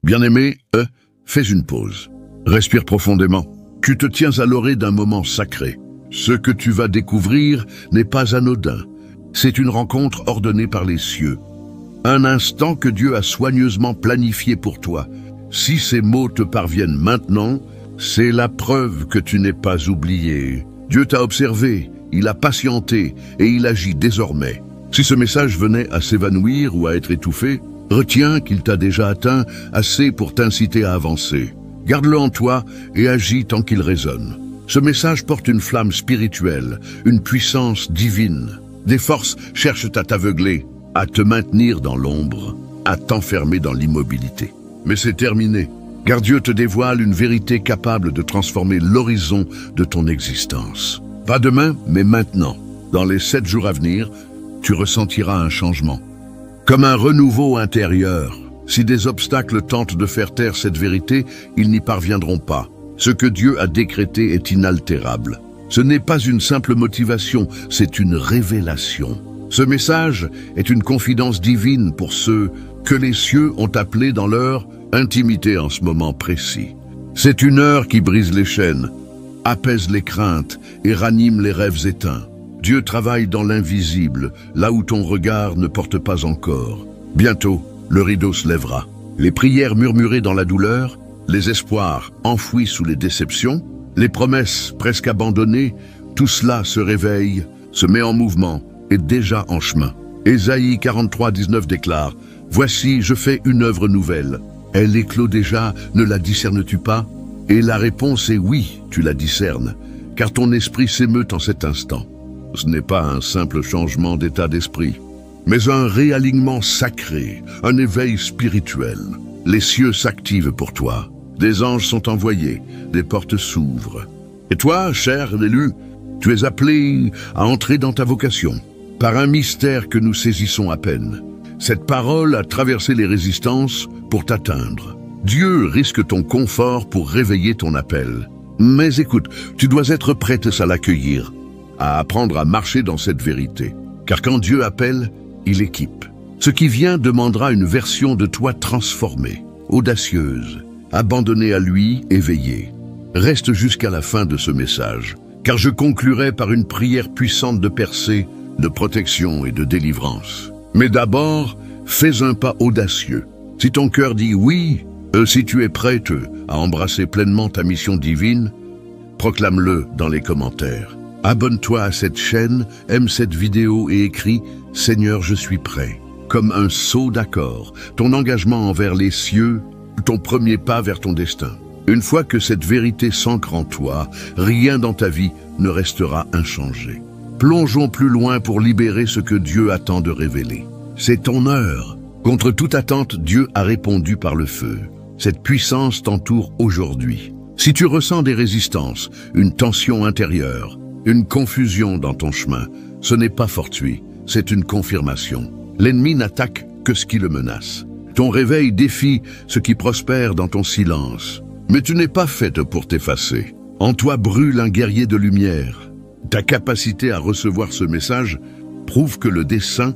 Bien-aimé, fais une pause. Respire profondément. Tu te tiens à l'orée d'un moment sacré. Ce que tu vas découvrir n'est pas anodin. C'est une rencontre ordonnée par les cieux. Un instant que Dieu a soigneusement planifié pour toi. Si ces mots te parviennent maintenant, c'est la preuve que tu n'es pas oublié. Dieu t'a observé, il a patienté et il agit désormais. Si ce message venait à s'évanouir ou à être étouffé, retiens qu'il t'a déjà atteint assez pour t'inciter à avancer. Garde-le en toi et agis tant qu'il résonne. Ce message porte une flamme spirituelle, une puissance divine. Des forces cherchent à t'aveugler, à te maintenir dans l'ombre, à t'enfermer dans l'immobilité. Mais c'est terminé, car Dieu te dévoile une vérité capable de transformer l'horizon de ton existence. Pas demain, mais maintenant. Dans les 7 jours à venir, tu ressentiras un changement. Comme un renouveau intérieur. Si des obstacles tentent de faire taire cette vérité, ils n'y parviendront pas. Ce que Dieu a décrété est inaltérable. Ce n'est pas une simple motivation, c'est une révélation. Ce message est une confidence divine pour ceux que les cieux ont appelés dans leur intimité en ce moment précis. C'est une heure qui brise les chaînes, apaise les craintes et ranime les rêves éteints. Dieu travaille dans l'invisible, là où ton regard ne porte pas encore. Bientôt, le rideau se lèvera. Les prières murmurées dans la douleur, les espoirs enfouis sous les déceptions, les promesses presque abandonnées, tout cela se réveille, se met en mouvement, est déjà en chemin. Ésaïe 43:19 déclare « Voici, je fais une œuvre nouvelle. Elle éclot déjà, ne la discernes-tu pas ?» Et la réponse est oui, tu la discernes, car ton esprit s'émeut en cet instant. Ce n'est pas un simple changement d'état d'esprit, mais un réalignement sacré, un éveil spirituel. Les cieux s'activent pour toi. Des anges sont envoyés, des portes s'ouvrent. Et toi, cher élu, tu es appelé à entrer dans ta vocation, par un mystère que nous saisissons à peine. Cette parole a traversé les résistances pour t'atteindre. Dieu risque ton confort pour réveiller ton appel. Mais écoute, tu dois être prête à l'accueillir, à apprendre à marcher dans cette vérité. Car quand Dieu appelle, il équipe. Ce qui vient demandera une version de toi transformée, audacieuse, abandonnée à lui, éveillée. Reste jusqu'à la fin de ce message, car je conclurai par une prière puissante de percée, de protection et de délivrance. Mais d'abord, fais un pas audacieux. Si ton cœur dit oui, si tu es prête à embrasser pleinement ta mission divine, proclame-le dans les commentaires. Abonne-toi à cette chaîne, aime cette vidéo et écris « Seigneur, je suis prêt ». Comme un sceau d'accord, ton engagement envers les cieux, ton premier pas vers ton destin. Une fois que cette vérité s'ancre en toi, rien dans ta vie ne restera inchangé. Plongeons plus loin pour libérer ce que Dieu attend de révéler. C'est ton heure. Contre toute attente, Dieu a répondu par le feu. Cette puissance t'entoure aujourd'hui. Si tu ressens des résistances, une tension intérieure, une confusion dans ton chemin, ce n'est pas fortuit, c'est une confirmation. L'ennemi n'attaque que ce qui le menace. Ton réveil défie ce qui prospère dans ton silence. Mais tu n'es pas faite pour t'effacer. En toi brûle un guerrier de lumière. Ta capacité à recevoir ce message prouve que le dessein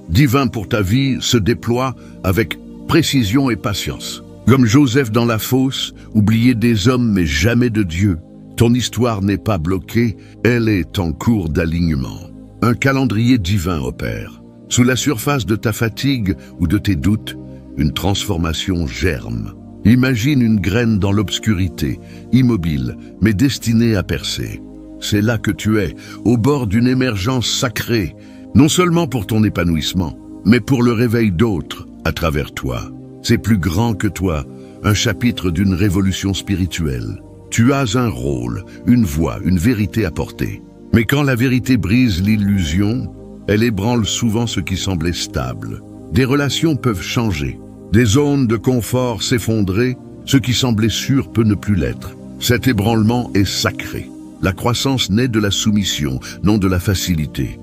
divin pour ta vie se déploie avec précision et patience. Comme Joseph dans la fosse, oublié des hommes mais jamais de Dieu. Ton histoire n'est pas bloquée, elle est en cours d'alignement. Un calendrier divin opère. Sous la surface de ta fatigue ou de tes doutes, une transformation germe. Imagine une graine dans l'obscurité, immobile, mais destinée à percer. C'est là que tu es, au bord d'une émergence sacrée, non seulement pour ton épanouissement, mais pour le réveil d'autres à travers toi. C'est plus grand que toi, un chapitre d'une révolution spirituelle. Tu as un rôle, une voix, une vérité à porter. Mais quand la vérité brise l'illusion, elle ébranle souvent ce qui semblait stable. Des relations peuvent changer, des zones de confort s'effondrer, ce qui semblait sûr peut ne plus l'être. Cet ébranlement est sacré. La croissance naît de la soumission, non de la facilité.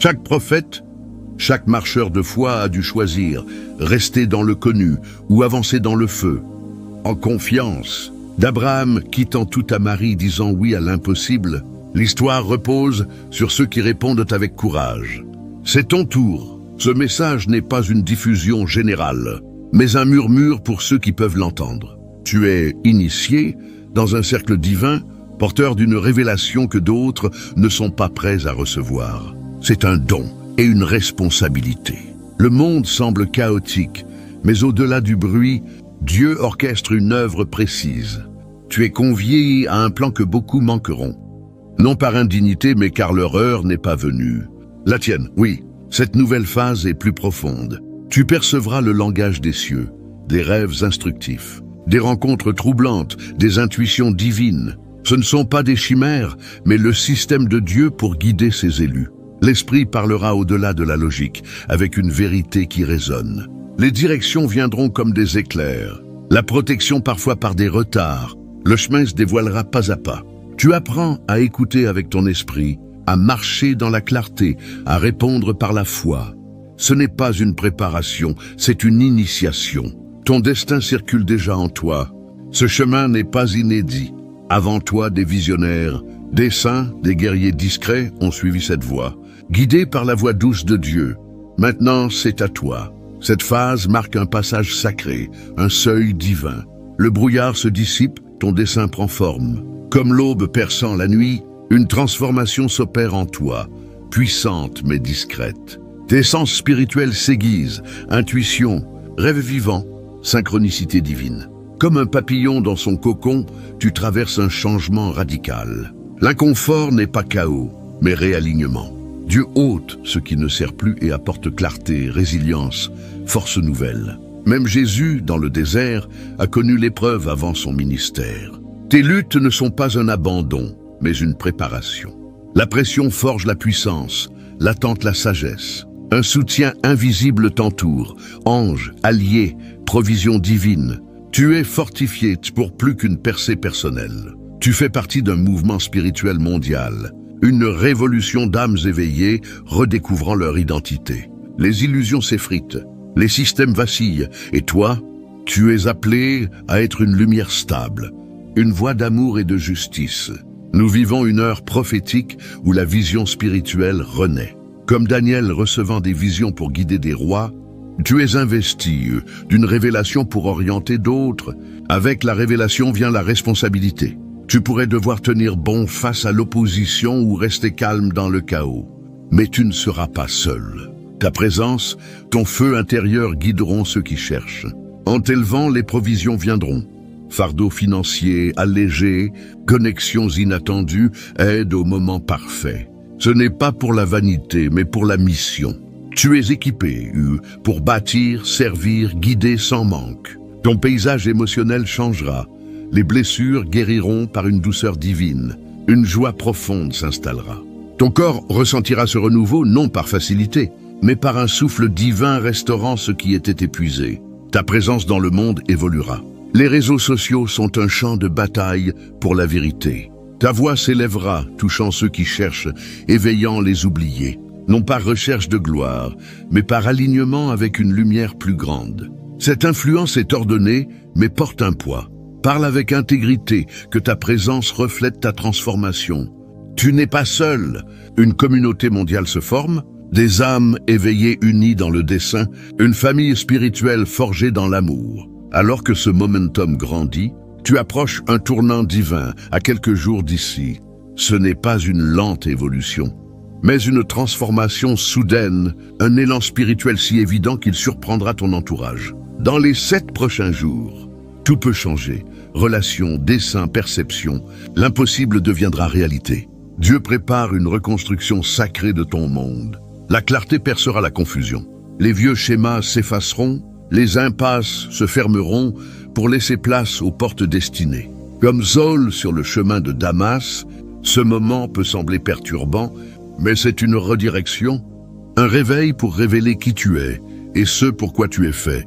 Chaque prophète, chaque marcheur de foi a dû choisir, rester dans le connu ou avancer dans le feu. En confiance, d'Abraham quittant tout à Marie disant oui à l'impossible, l'histoire repose sur ceux qui répondent avec courage. C'est ton tour. Ce message n'est pas une diffusion générale. mais un murmure pour ceux qui peuvent l'entendre. Tu es initié dans un cercle divin, porteur d'une révélation que d'autres ne sont pas prêts à recevoir. C'est un don et une responsabilité. Le monde semble chaotique, mais au-delà du bruit, Dieu orchestre une œuvre précise. Tu es convié à un plan que beaucoup manqueront. Non par indignité, mais car leur heure n'est pas venue. La tienne, oui, cette nouvelle phase est plus profonde. Tu percevras le langage des cieux, des rêves instructifs, des rencontres troublantes, des intuitions divines. Ce ne sont pas des chimères, mais le système de Dieu pour guider ses élus. L'esprit parlera au-delà de la logique, avec une vérité qui résonne. Les directions viendront comme des éclairs, la protection parfois par des retards. Le chemin se dévoilera pas à pas. Tu apprends à écouter avec ton esprit, à marcher dans la clarté, à répondre par la foi. Ce n'est pas une préparation, c'est une initiation. Ton destin circule déjà en toi. Ce chemin n'est pas inédit. Avant toi, des visionnaires, des saints, des guerriers discrets ont suivi cette voie, guidés par la voix douce de Dieu. Maintenant, c'est à toi. Cette phase marque un passage sacré, un seuil divin. Le brouillard se dissipe, ton dessein prend forme. Comme l'aube perçant la nuit, une transformation s'opère en toi, puissante mais discrète. Tes sens spirituels s'aiguisent, intuition, rêve vivant, synchronicité divine. Comme un papillon dans son cocon, tu traverses un changement radical. L'inconfort n'est pas chaos, mais réalignement. Dieu ôte ce qui ne sert plus et apporte clarté, résilience, force nouvelle. Même Jésus, dans le désert, a connu l'épreuve avant son ministère. Tes luttes ne sont pas un abandon, mais une préparation. La pression forge la puissance, l'attente la sagesse. Un soutien invisible t'entoure, ange, allié, provision divine. Tu es fortifié pour plus qu'une percée personnelle. Tu fais partie d'un mouvement spirituel mondial, une révolution d'âmes éveillées redécouvrant leur identité. Les illusions s'effritent, les systèmes vacillent, et toi, tu es appelé à être une lumière stable, une voix d'amour et de justice. Nous vivons une heure prophétique où la vision spirituelle renaît. Comme Daniel recevant des visions pour guider des rois, tu es investi d'une révélation pour orienter d'autres. Avec la révélation vient la responsabilité. Tu pourrais devoir tenir bon face à l'opposition ou rester calme dans le chaos. Mais tu ne seras pas seul. Ta présence, ton feu intérieur guideront ceux qui cherchent. En t'élevant, les provisions viendront. Fardeaux financiers allégés, connexions inattendues, aide au moment parfait. Ce n'est pas pour la vanité, mais pour la mission. Tu es équipé pour bâtir, servir, guider sans manque. Ton paysage émotionnel changera. Les blessures guériront par une douceur divine. Une joie profonde s'installera. Ton corps ressentira ce renouveau non par facilité, mais par un souffle divin restaurant ce qui était épuisé. Ta présence dans le monde évoluera. Les réseaux sociaux sont un champ de bataille pour la vérité. Ta voix s'élèvera, touchant ceux qui cherchent, éveillant les oubliés. Non par recherche de gloire, mais par alignement avec une lumière plus grande. Cette influence est ordonnée, mais porte un poids. Parle avec intégrité, que ta présence reflète ta transformation. Tu n'es pas seul. Une communauté mondiale se forme, des âmes éveillées unies dans le dessein, une famille spirituelle forgée dans l'amour. Alors que ce momentum grandit, tu approches un tournant divin à quelques jours d'ici. Ce n'est pas une lente évolution, mais une transformation soudaine, un élan spirituel si évident qu'il surprendra ton entourage. Dans les 7 prochains jours, tout peut changer. Relations, desseins, perceptions, l'impossible deviendra réalité. Dieu prépare une reconstruction sacrée de ton monde. La clarté percera la confusion. Les vieux schémas s'effaceront, les impasses se fermeront pour laisser place aux portes destinées. Comme Saul sur le chemin de Damas, ce moment peut sembler perturbant, mais c'est une redirection, un réveil pour révéler qui tu es et ce pourquoi tu es fait.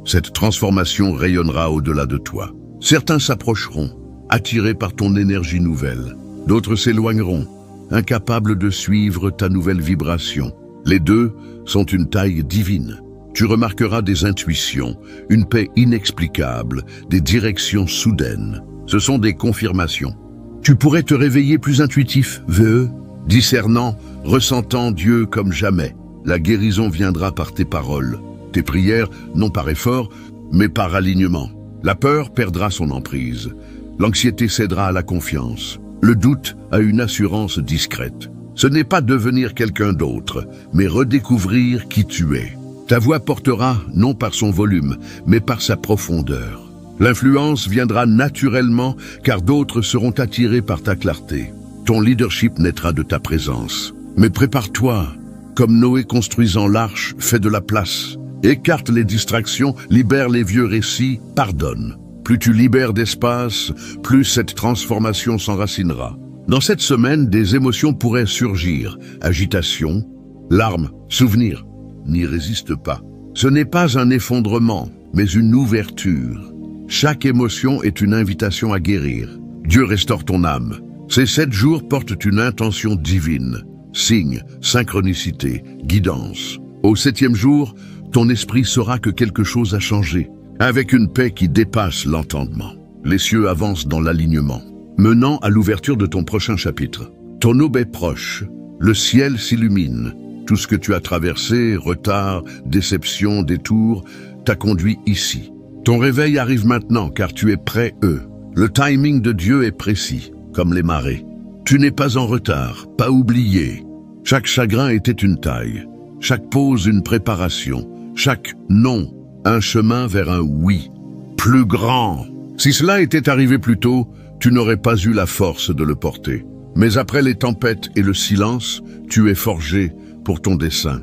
Cette transformation rayonnera au-delà de toi. Certains s'approcheront, attirés par ton énergie nouvelle. D'autres s'éloigneront, incapables de suivre ta nouvelle vibration. Les deux sont une taille divine. Tu remarqueras des intuitions, une paix inexplicable, des directions soudaines. Ce sont des confirmations. Tu pourrais te réveiller plus intuitif, VE, discernant, ressentant Dieu comme jamais. La guérison viendra par tes paroles. tes prières non par effort, mais par alignement. La peur perdra son emprise. L'anxiété cédera à la confiance. Le doute à une assurance discrète. Ce n'est pas devenir quelqu'un d'autre, mais redécouvrir qui tu es. Ta voix portera non par son volume, mais par sa profondeur. L'influence viendra naturellement car d'autres seront attirés par ta clarté. Ton leadership naîtra de ta présence. Mais prépare-toi, comme Noé construisant l'arche, fais de la place. Écarte les distractions, libère les vieux récits, pardonne. Plus tu libères d'espace, plus cette transformation s'enracinera. Dans cette semaine, des émotions pourraient surgir. Agitation, larmes, souvenirs. N'y résiste pas. Ce n'est pas un effondrement, mais une ouverture. Chaque émotion est une invitation à guérir. Dieu restaure ton âme. Ces 7 jours portent une intention divine. Signe, synchronicité, guidance. Au 7e jour, ton esprit saura que quelque chose a changé, avec une paix qui dépasse l'entendement. Les cieux avancent dans l'alignement, menant à l'ouverture de ton prochain chapitre. Ton aube est proche, le ciel s'illumine. Tout ce que tu as traversé, retard, déception, détour, t'a conduit ici. Ton réveil arrive maintenant car tu es près eux. Le timing de Dieu est précis, comme les marées. Tu n'es pas en retard, pas oublié. Chaque chagrin était une taille, chaque pause une préparation, chaque non, un chemin vers un oui, plus grand. Si cela était arrivé plus tôt, tu n'aurais pas eu la force de le porter. Mais après les tempêtes et le silence, tu es forgé pour ton dessein.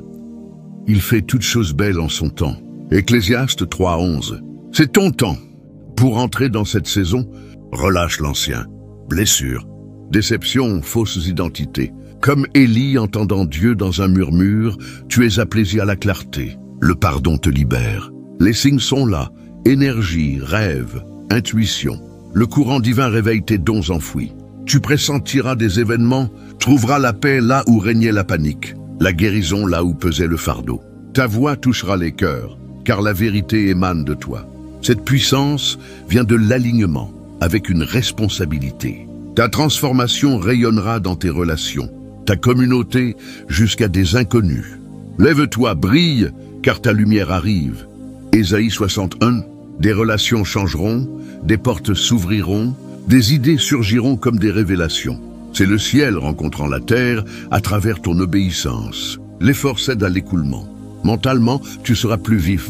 Il fait toutes choses belles en son temps. Ecclésiaste 3:11. C'est ton temps. Pour entrer dans cette saison, relâche l'ancien. Blessures, déception, fausses identités. Comme Élie entendant Dieu dans un murmure, tu es appelé à la clarté. Le pardon te libère. Les signes sont là. Énergie, rêve, intuition. Le courant divin réveille tes dons enfouis. Tu pressentiras des événements, trouveras la paix là où régnait la panique, la guérison là où pesait le fardeau. Ta voix touchera les cœurs, car la vérité émane de toi. Cette puissance vient de l'alignement, avec une responsabilité. Ta transformation rayonnera dans tes relations, ta communauté jusqu'à des inconnus. Lève-toi, brille, car ta lumière arrive. Ésaïe 61, des relations changeront, des portes s'ouvriront, des idées surgiront comme des révélations. C'est le ciel rencontrant la terre à travers ton obéissance. L'effort cède à l'écoulement. Mentalement, tu seras plus vif.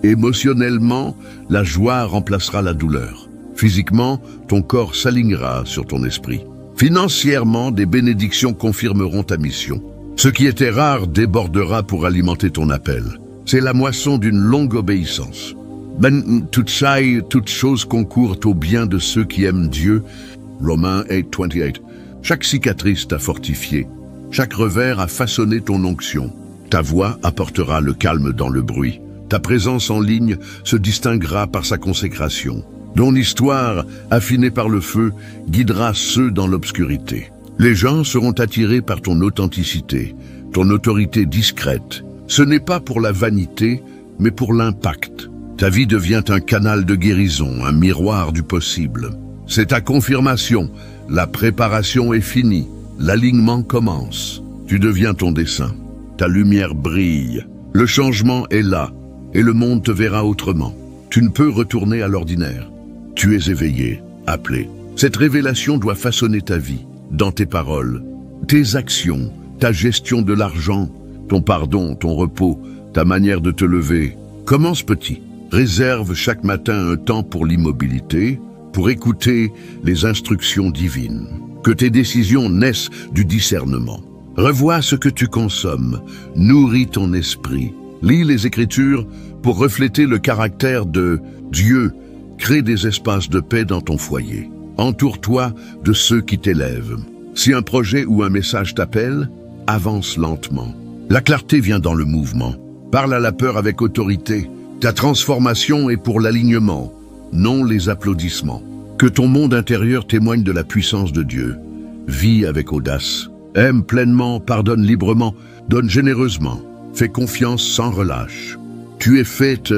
Émotionnellement, la joie remplacera la douleur. Physiquement, ton corps s'alignera sur ton esprit. Financièrement, des bénédictions confirmeront ta mission. Ce qui était rare débordera pour alimenter ton appel. C'est la moisson d'une longue obéissance. Toute chose concourt au bien de ceux qui aiment Dieu. Romains 8:28. Chaque cicatrice t'a fortifié. Chaque revers a façonné ton onction. Ta voix apportera le calme dans le bruit. Ta présence en ligne se distinguera par sa consécration. Ton histoire, affinée par le feu, guidera ceux dans l'obscurité. Les gens seront attirés par ton authenticité, ton autorité discrète. Ce n'est pas pour la vanité, mais pour l'impact. Ta vie devient un canal de guérison, un miroir du possible. C'est ta confirmation. La préparation est finie. L'alignement commence. Tu deviens ton dessein. Ta lumière brille. Le changement est là, et le monde te verra autrement. Tu ne peux retourner à l'ordinaire. Tu es éveillé, appelé. Cette révélation doit façonner ta vie, dans tes paroles, tes actions, ta gestion de l'argent, ton pardon, ton repos, ta manière de te lever. Commence petit. Réserve chaque matin un temps pour l'immobilité, pour écouter les instructions divines. Que tes décisions naissent du discernement. Revois ce que tu consommes, nourris ton esprit. Lis les Écritures pour refléter le caractère de Dieu. Crée des espaces de paix dans ton foyer. Entoure-toi de ceux qui t'élèvent. Si un projet ou un message t'appelle, avance lentement. La clarté vient dans le mouvement. Parle à la peur avec autorité. Ta transformation est pour l'alignement, non les applaudissements. Que ton monde intérieur témoigne de la puissance de Dieu. Vis avec audace. Aime pleinement, pardonne librement, donne généreusement. Fais confiance sans relâche. Tu es faite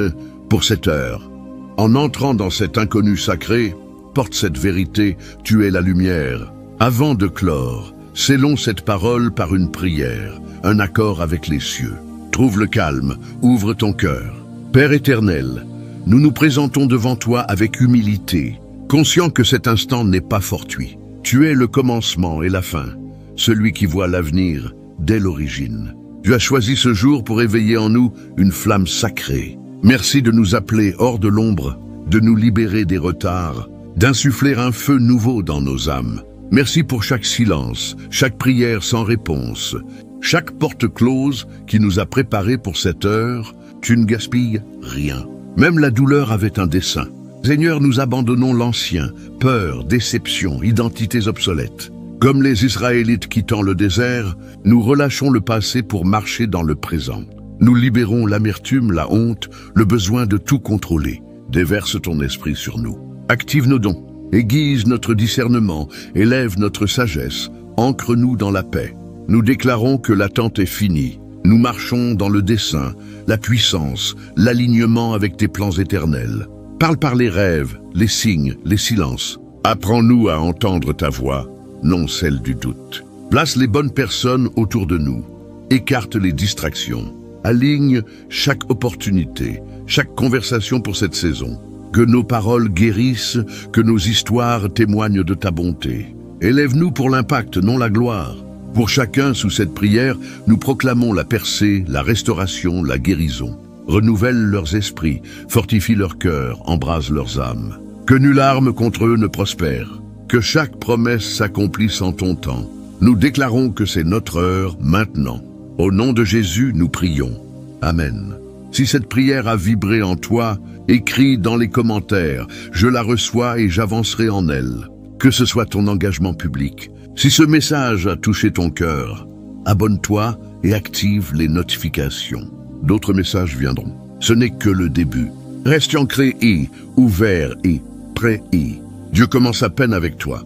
pour cette heure. En entrant dans cet inconnu sacré, porte cette vérité, tu es la lumière. Avant de clore, scellons cette parole par une prière, un accord avec les cieux. Trouve le calme, ouvre ton cœur. Père éternel, nous nous présentons devant toi avec humilité, conscients que cet instant n'est pas fortuit. Tu es le commencement et la fin, celui qui voit l'avenir dès l'origine. Tu as choisi ce jour pour éveiller en nous une flamme sacrée. Merci de nous appeler hors de l'ombre, de nous libérer des retards, d'insuffler un feu nouveau dans nos âmes. Merci pour chaque silence, chaque prière sans réponse, chaque porte close qui nous a préparés pour cette heure. Tu ne gaspilles rien. Même la douleur avait un dessein. Seigneur, nous abandonnons l'ancien, peur, déception, identités obsolètes. Comme les Israélites quittant le désert, nous relâchons le passé pour marcher dans le présent. Nous libérons l'amertume, la honte, le besoin de tout contrôler. Déverse ton esprit sur nous. Active nos dons, aiguise notre discernement, élève notre sagesse, ancre-nous dans la paix. Nous déclarons que l'attente est finie. Nous marchons dans le dessein, la puissance, l'alignement avec tes plans éternels. Parle par les rêves, les signes, les silences. Apprends-nous à entendre ta voix, non celle du doute. Place les bonnes personnes autour de nous. Écarte les distractions. Aligne chaque opportunité, chaque conversation pour cette saison. Que nos paroles guérissent, que nos histoires témoignent de ta bonté. Élève-nous pour l'impact, non la gloire. Pour chacun, sous cette prière, nous proclamons la percée, la restauration, la guérison. Renouvelle leurs esprits, fortifie leur cœur, embrase leurs âmes. Que nulle arme contre eux ne prospère. Que chaque promesse s'accomplisse en ton temps. Nous déclarons que c'est notre heure, maintenant. Au nom de Jésus, nous prions. Amen. Si cette prière a vibré en toi, écris dans les commentaires « Je la reçois et j'avancerai en elle ». Que ce soit ton engagement public. Si ce message a touché ton cœur, abonne-toi et active les notifications. D'autres messages viendront. Ce n'est que le début. Reste ancré et ouvert et prêt et. Dieu commence à peine avec toi.